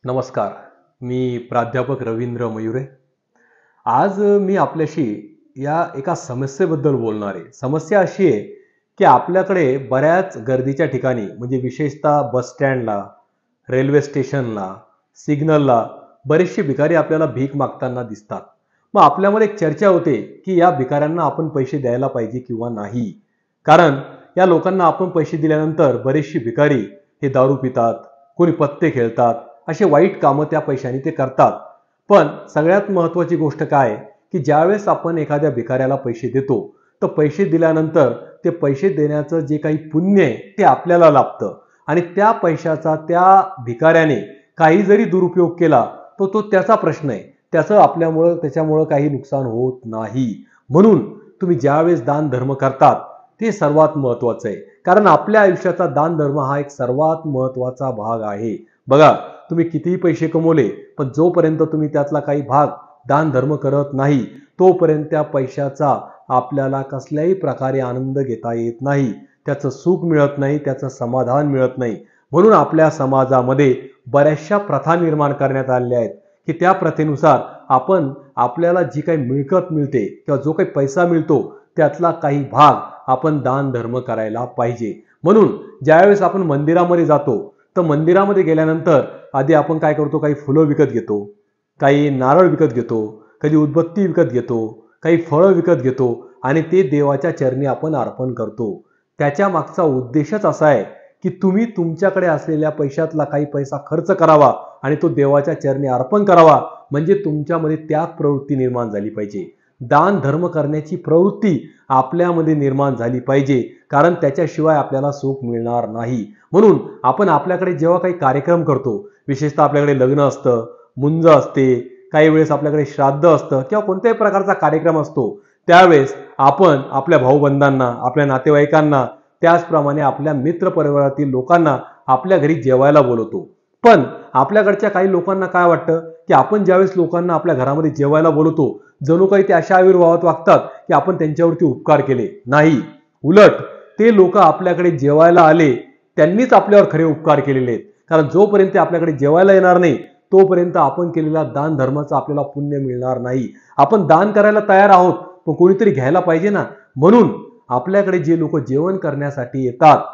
नमस्कार. मी प्राध्यापक रवींद्र मयुरे. आज मी आपल्याशी या एका समस्येबद्दल बोलणार आहे. समस्या अशी आहे, की आपल्याकडे बऱ्याच गर्दीच्या ठिकाणी म्हणजे विशेषतः बस स्टँडला, रेल्वे स्टेशनला, सिग्नलला बरेचसे भिकारी आपल्याला भीक मागताना दिसतात. मग आपल्यामध्ये एक चर्चा होते, की या भिकाऱ्यांना आपण पैसे द्यायला पाहिजे किंवा नाही. कारण या लोकांना आपण पैसे दिल्यानंतर बरेचसे भिकारी हे दारू पितात, कोणी पत्ते खेळतात, असे वाईट कामं त्या पैशाने ते करतात. पण सगळ्यात महत्त्वाची गोष्ट काय आहे, की ज्यावेळेस आपण एखाद्या भिकाऱ्याला पैसे देतो, तर पैसे दिल्यानंतर ते पैसे देण्याचं जे काही पुण्य आहे ते आपल्याला लाभतं आणि त्या पैशाचा त्या भिकाऱ्याने काही जरी दुरुपयोग केला तर तो त्याचा प्रश्न आहे. त्याच्यामुळं काही नुकसान होत नाही. म्हणून तुम्ही ज्यावेळेस दान धर्म करतात ते सर्वात महत्त्वाचं आहे. कारण आपल्या आयुष्याचा दान धर्म हा एक सर्वात महत्त्वाचा भाग आहे. बघा, तुम्ही कितीही पैसे कमवले पण जोपर्यंत तुम्ही त्यातला काही भाग दान धर्म करत नाही तोपर्यंत त्या पैशाचा आपल्याला कसल्याही प्रकारे आनंद घेता येत नाही, त्याचं सुख मिळत नाही, त्याचं समाधान मिळत नाही. म्हणून आपल्या समाजामध्ये बऱ्याचशा प्रथा निर्माण करण्यात आलेल्या आहेत, की त्या प्रथेनुसार आपण आपल्याला जी काही मिळकत मिळते किंवा जो काही पैसा मिळतो त्यातला काही भाग आपण दान धर्म करायला पाहिजे. म्हणून ज्यावेळेस आपण मंदिरामध्ये जातो तर मंदिरामध्ये गेल्यानंतर आधी आपण काय करतो, काही फुलं विकत घेतो, काही नारळ विकत घेतो, कधी उदबत्ती विकत घेतो, काही फळं विकत घेतो आणि ते देवाच्या चरणी आपण अर्पण करतो. त्याच्या मागचा उद्देशच असा आहे, की तुम्ही तुमच्याकडे असलेल्या पैशातला काही पैसा खर्च करावा आणि तो देवाच्या चरणी अर्पण करावा. म्हणजे तुमच्यामध्ये त्याग प्रवृत्ती निर्माण झाली पाहिजे. दान धर्म करण्याची प्रवृत्ती आपल्यामध्ये निर्माण झाली पाहिजे. कारण त्याच्याशिवाय आपल्याला सुख मिळणार नाही. म्हणून आपण आपल्याकडे जेव्हा काही कार्यक्रम करतो, विशेषतः आपल्याकडे लग्न असतं, मुंज असते, काही वेळेस आपल्याकडे श्राद्ध असतं किंवा कोणत्याही प्रकारचा कार्यक्रम असतो, त्यावेळेस आपण आपल्या भाऊबंधांना, आपल्या नातेवाईकांना, त्याचप्रमाणे आपल्या मित्रपरिवारातील लोकांना आपल्या घरी जेवायला बोलवतो. पण आपल्याकडच्या काही लोकांना काय वाटतं, की आपण ज्यावेळेस लोकांना आपल्या घरामध्ये जेवायला बोलवतो जणू काही ते अशा आविर्भावात वागतात की आपण त्यांच्यावरती उपकार केले. नाही, उलट ते लोक आपल्याकडे जेवायला आले त्यांनीच आपल्यावर खरे उपकार केलेले आहेत. कारण जोपर्यंत ते आपल्याकडे जेवायला येणार नाही तोपर्यंत आपण केलेला दान धर्माचं आपल्याला पुण्य मिळणार नाही. आपण दान करायला तयार आहोत पण कोणीतरी घ्यायला पाहिजे ना. म्हणून आपल्याकडे जे लोक जेवण करण्यासाठी येतात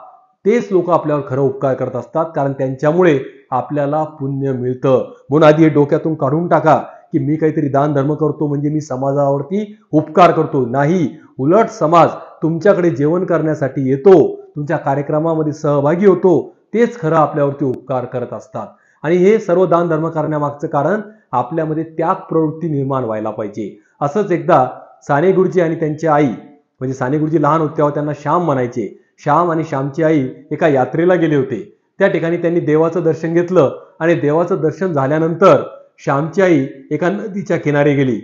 तेच लोक आपल्यावर खरं उपकार करत असतात, कारण त्यांच्यामुळे आपल्याला पुण्य मिळतं. म्हणून आधी हे डोक्यातून काढून टाका की मी काहीतरी दान धर्म करतो म्हणजे मी समाजावरती उपकार करतो. नाही, उलट समाज तुमच्याकडे जेवण करण्यासाठी येतो, तुमच्या कार्यक्रमामध्ये सहभागी होतो, तेच खरं आपल्यावरती उपकार करत असतात. आणि हे सर्व दान धर्म करण्यामागचं कारण आपल्यामध्ये त्याग प्रवृत्ती निर्माण व्हायला पाहिजे. असंच एकदा साने गुरुजी आणि त्यांची आई, म्हणजे साने गुरुजी लहान होते तेव्हा त्यांना श्याम म्हणायचे. श्याम आणि श्यामची आई एका यात्रेला गेले होते. त्या ठिकाणी त्यांनी देवाचं दर्शन घेतलं आणि देवाचं दर्शन झाल्यानंतर श्यामची आई एका नदीच्या किनारी गेली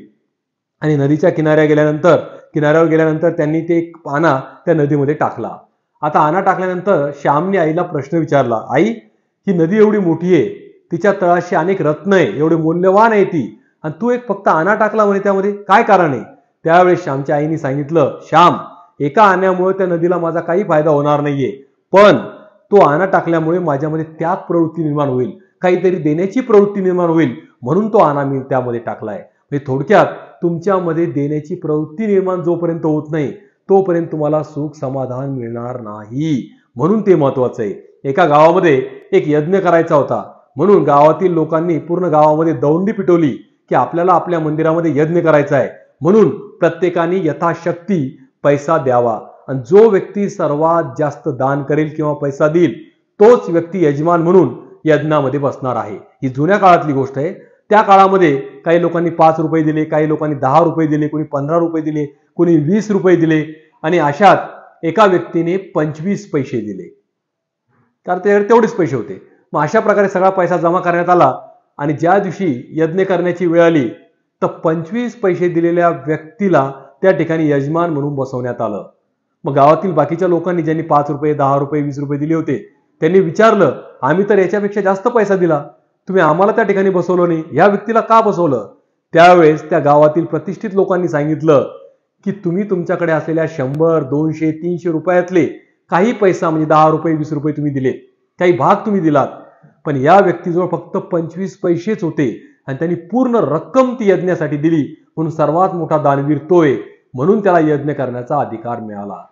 आणि नदीच्या किनाऱ्यावर गेल्यानंतर त्यांनी ते एक आणा त्या नदीमध्ये टाकला. आता आणा टाकल्यानंतर श्यामने आईला प्रश्न विचारला, आई, ही नदी एवढी मोठी आहे, तिच्या तळाशी अनेक रत्न आहे, एवढे मौल्यवान आहे ती, आणि तू एक फक्त आणा टाकला म्हणे, त्यामध्ये काय कारण आहे? त्यावेळेस श्यामच्या आईने सांगितलं, श्याम, एका आण्यामुळे त्या नदीला माझा काही फायदा होणार नाहीये, पण तो आणा टाकल्यामुळे माझ्यामध्ये त्याग प्रवृत्ती निर्माण होईल, काहीतरी देण्याची प्रवृत्ती निर्माण होईल, म्हणून तो आणा मी त्यामध्ये टाकलाय. म्हणजे थोडक्यात तुमच्यामध्ये देण्याची प्रवृत्ती निर्माण जोपर्यंत होत नाही तोपर्यंत तुम्हाला सुख समाधान मिळणार नाही. म्हणून ते महत्वाचं आहे. एका गावामध्ये एक यज्ञ करायचा होता, म्हणून गावातील लोकांनी पूर्ण गावामध्ये दौंडी पिटवली की आपल्याला आपल्या मंदिरामध्ये यज्ञ करायचा आहे, म्हणून प्रत्येकाने यथाशक्ती पैसा द्यावा आणि जो व्यक्ती सर्वात जास्त दान करेल किंवा पैसा देईल तोच व्यक्ती यजमान म्हणून यज्ञामध्ये बसणार आहे. ही जुन्या काळातली गोष्ट आहे. त्या काळामध्ये काही लोकांनी 5 रुपये दिले, काही लोकांनी 10 रुपये दिले, कोणी 15 रुपये दिले, कोणी 20 रुपये दिले आणि अशात एका व्यक्तीने 25 पैसे दिले, कारण ते तेवढेच पैसे होते. मग अशा प्रकारे सगळा पैसा जमा करण्यात आला आणि ज्या दिवशी यज्ञ करण्याची वेळ आली तर 25 पैसे दिलेल्या व्यक्तीला त्या ठिकाणी यजमान म्हणून बसवण्यात आलं. मग गावातील बाकीच्या लोकांनी, ज्यांनी 5 रुपये, 10 रुपये, 20 रुपये दिले होते, त्यांनी विचारलं, आम्ही तर याच्यापेक्षा जास्त पैसा दिला, तुम्ही आम्हाला त्या ठिकाणी बसवलं नाही, या व्यक्तीला का बसवलं? त्यावेळेस त्या गावातील प्रतिष्ठित लोकांनी सांगितलं की तुम्ही तुमच्याकडे असलेल्या 100, 200, 300 रुपयातले काही पैसा, म्हणजे 10 रुपये, 20 रुपये तुम्ही दिले, काही भाग तुम्ही दिलात, पण या व्यक्तीजवळ फक्त 25 पैसेच होते आणि त्यांनी पूर्ण रक्कम ती यज्ञासाठी दिली, म्हणून सर्वात मोठा दानवीर तोय, म्हणून त्याला यज्ञ करण्याचा अधिकार मिळाला.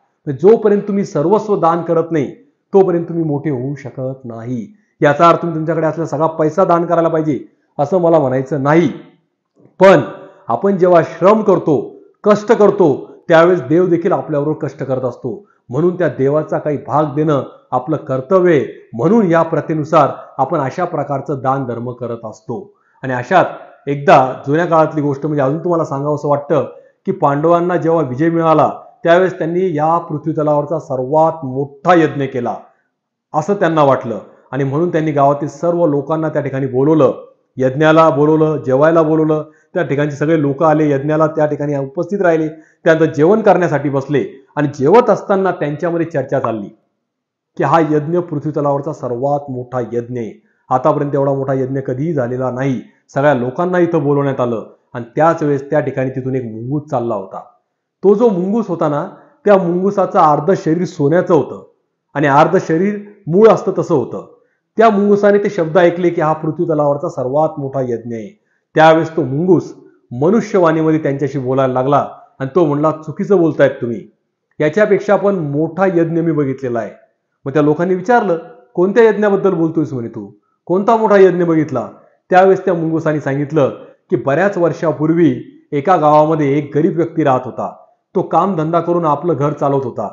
जोपर्यंत तुम्ही सर्वस्व दान करत नाही तोपर्यंत तुम्ही मोठे होऊ शकत नाही. याचा अर्थ तुमच्याकडे असलेला सगळा पैसा दान करायला पाहिजे असं मला म्हणायचं नाही. पण आपण जेव्हा श्रम करतो, कष्ट करतो, त्यावेळेस देव देखील आपल्याबरोबर कष्ट करत असतो. म्हणून त्या देवाचा काही भाग देणं आपलं कर्तव्य आहे. म्हणून या प्रथेनुसार आपण अशा प्रकारचं दान धर्म करत असतो. आणि अशात एकदा जुन्या काळातली गोष्ट म्हणजे अजून तुम्हाला सांगावंसं वाटतं की पांडवांना जेव्हा विजय मिळाला त्यावेळेस त्यांनी या पृथ्वीतलावरचा सर्वात मोठा यज्ञ केला असं त्यांना वाटलं. आणि म्हणून त्यांनी गावातील सर्व लोकांना त्या ठिकाणी बोलवलं, यज्ञाला बोलवलं, जेवायला बोलवलं. त्या ठिकाणचे सगळे लोक आले, यज्ञाला त्या ठिकाणी उपस्थित राहिले. त्यानंतर जेवण करण्यासाठी बसले आणि जेवत असताना त्यांच्यामध्ये चर्चा चालली की हा यज्ञ पृथ्वीतलावरचा सर्वात मोठा यज्ञ आहे. आतापर्यंत एवढा मोठा यज्ञ कधीही झालेला नाही. सगळ्या लोकांना इथं बोलवण्यात आलं आणि त्याच वेळेस त्या ठिकाणी तिथून एक मुंगूस चालला होता. तो जो मुंगूस होता ना, त्या मुंगुसाचं अर्ध शरीर सोन्याचं होतं आणि अर्ध शरीर मूळ असतं तसं होतं. त्या मुंगुसाने ते शब्द ऐकले की हा पृथ्वीतलावरचा सर्वात मोठा यज्ञ आहे. त्यावेळेस तो मुंगूस मनुष्यवाणीमध्ये त्यांच्याशी बोलायला लागला आणि तो म्हणला, चुकीचं बोलतायत तुम्ही, याच्यापेक्षा पण मोठा यज्ञ मी बघितलेला आहे. मग त्या लोकांनी विचारलं, कोणत्या यज्ञाबद्दल बोलतोयस म्हणे तू, कोणता मोठा यज्ञ बघितला? त्यावेळेस त्या मुंगुसाने सांगितलं की बऱ्याच वर्षापूर्वी एका गावामध्ये एक गरीब व्यक्ती राहत होता. तो कामधंदा करून आपलं घर चालवत होता.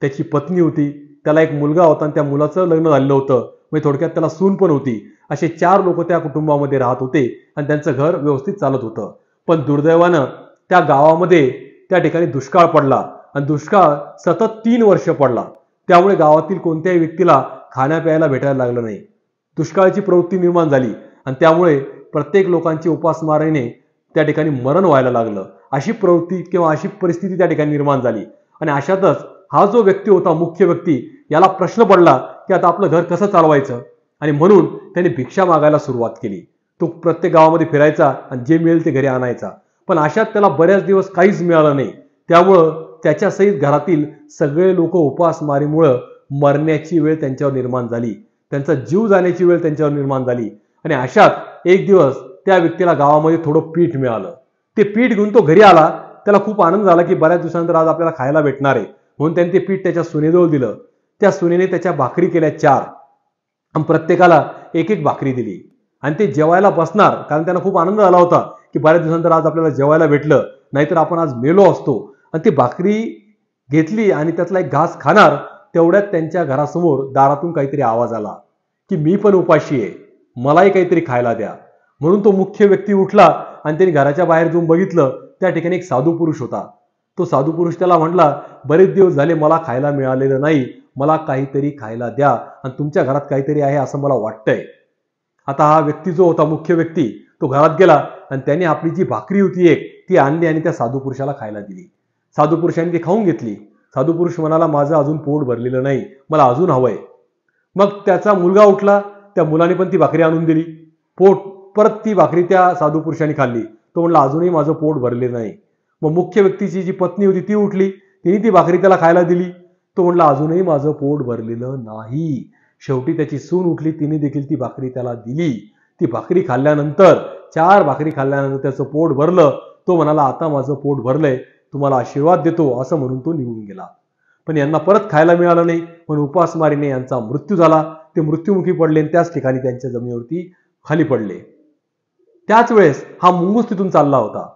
त्याची पत्नी होती, त्याला एक मुलगा होता आणि त्या मुलाचं लग्न झालेलं होतं. म्हणजे थोडक्यात त्याला सून पण होती. असे 4 लोक त्या कुटुंबामध्ये राहत होते आणि त्यांचं घर व्यवस्थित चालत होतं. पण दुर्दैवानं त्या गावामध्ये त्या ठिकाणी दुष्काळ पडला आणि दुष्काळ सतत 3 वर्ष पडला. त्यामुळे गावातील कोणत्याही व्यक्तीला खाण्याप्यायला भेटायला लागलं नाही. दुष्काळाची प्रवृत्ती निर्माण झाली आणि त्यामुळे प्रत्येक लोकांची उपासमारीने त्या ठिकाणी मरण व्हायला लागलं. अशी प्रवृत्ती किंवा अशी परिस्थिती त्या ठिकाणी निर्माण झाली. आणि अशातच हा जो व्यक्ती होता, मुख्य व्यक्ती, याला प्रश्न पडला की आता आपलं घर कसं चालवायचं. आणि म्हणून त्याने भिक्षा मागायला सुरुवात केली. तो प्रत्येक गावामध्ये फिरायचा आणि जे मिळेल ते घरी आणायचा. पण अशात त्याला बऱ्याच दिवस काहीच मिळालं नाही. त्यामुळं त्याच्यासहित घरातील सगळे लोक उपासमारीमुळं मरण्याची वेळ त्यांच्यावर निर्माण झाली. त्यांचा जीव जाण्याची वेळ त्यांच्यावर निर्माण झाली. आणि अशात एक दिवस त्या व्यक्तीला गावामध्ये थोडं पीठ मिळालं. ते पीठ घेऊन तो घरी आला. त्याला खूप आनंद झाला की बऱ्याच दिवसानंतर आज आपल्याला खायला भेटणार आहे. म्हणून त्यांनी ते पीठ त्याच्या सुनेजवळ दिलं. त्या सुनेने त्याच्या भाकरी केल्या 4 आणि प्रत्येकाला एक एक भाकरी दिली. आणि ते जेवायला बसणार, कारण त्यांना खूप आनंद झाला होता की बऱ्याच दिवसानंतर आज आपल्याला जेवायला भेटलं, नाहीतर आपण आज मेलो असतो. आणि ती भाकरी घेतली आणि त्यातला एक घास खाणार, तेवढ्यात त्यांच्या घरासमोर दारातून काहीतरी आवाज आला की मी पण उपाशी आहे, मलाही काहीतरी खायला द्या. म्हणून तो मुख्य व्यक्ती उठला आणि त्यांनी घराच्या बाहेर जाऊन बघितलं. त्या ठिकाणी एक साधू पुरुष होता. तो साधू पुरुष त्याला म्हटला, बरेच दिवस झाले मला खायला मिळालेलं नाही, मला काहीतरी खायला द्या आणि तुमच्या घरात काहीतरी आहे असं मला वाटतंय. आता हा व्यक्ती जो होता, मुख्य व्यक्ती, तो घरात गेला आणि त्याने आपली जी भाकरी होती एक ती आणली आणि त्या साधू पुरुषाला खायला दिली. साधू पुरुषाने ती खाऊन घेतली. साधू पुरुष म्हणाला, माझं अजून पोट भरलेलं नाही, मला अजून हवंय. मग त्याचा मुलगा उठला, त्या मुलाने पण ती भाकरी आणून दिली. परत ती भाकरी त्या साधू पुरुषाने खाल्ली. तो म्हणला, अजूनही माझं पोट भरलेलं नाही. मग मुख्य व्यक्तीची जी पत्नी होती ती उठली, तिने ती भाकरी त्याला खायला दिली. तो म्हणला, अजूनही माझं पोट भरलेलं नाही. शेवटी त्याची सून उठली, तिने देखील ती भाकरी त्याला दिली. ती भाकरी खाल्ल्यानंतर 4 भाकरी खाल्ल्यानंतर त्याचं पोट भरलं. तो म्हणाला, आता माझं पोट भरलंय, तुम्हाला आशीर्वाद देतो, असं म्हणून तो निघून गेला. पण यांना परत खायला मिळालं नाही. पण उपासमारीने यांचा मृत्यू झाला. ते मृत्युमुखी पडले आणि त्याच ठिकाणी त्यांच्या जमिनीवरती खाली पडले. त्याच वेळेस हा मुंगूस तिथून चालला होता.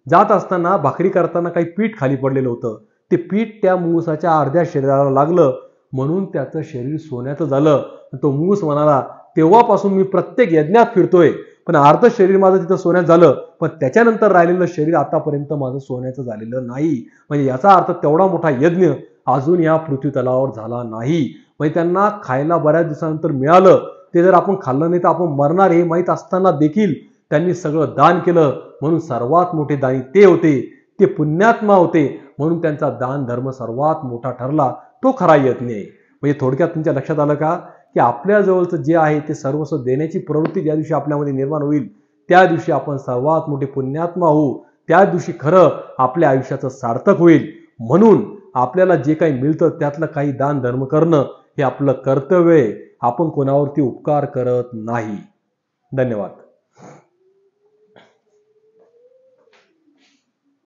जात असताना भाकरी करताना काही पीठ खाली पडलेलं होतं. ते पीठ त्या मुंगुसाच्या अर्ध्या शरीराला लागलं, म्हणून त्याचं शरीर सोन्याचं झालं. तो मुंगूस म्हणाला, तेव्हापासून मी प्रत्येक यज्ञात फिरतोय, पण अर्ध शरीर माझं तिथं सोन्यात झालं, पण त्याच्यानंतर राहिलेलं शरीर आतापर्यंत माझं सोन्याचं झालेलं नाही. म्हणजे याचा अर्थ तेवढा मोठा यज्ञ अजून या पृथ्वी तलावावर झाला नाही. म्हणजे त्यांना खायला बऱ्याच दिवसानंतर मिळालं. ते जर आपण खाल्लं नाही तर आपण मरणार हे माहीत असताना देखील त्यांनी सगळं दान केलं. म्हणून सर्वात मोठे दानी ते होते, ते पुण्यात्मा होते. म्हणून त्यांचा दान धर्म सर्वात मोठा ठरला. तो खरा यज्ञ आहे. म्हणजे थोडक्यात तुमच्या लक्षात आलं का की आपल्या जवळचं जे आहे ते सर्वस्व देण्याची प्रवृत्ती ज्या दिवशी आपल्यामध्ये निर्माण होईल, त्या दिवशी आपण सर्वात मोठे पुण्यात्मा होऊ. त्या दिवशी खरं आपल्या आयुष्याचं सार्थक होईल. म्हणून आपल्याला जे काही मिळतं त्यातलं काही दान धर्म करणं हे आपलं कर्तव्य आहे. आपण कोणावरती उपकार करत नाही. धन्यवाद.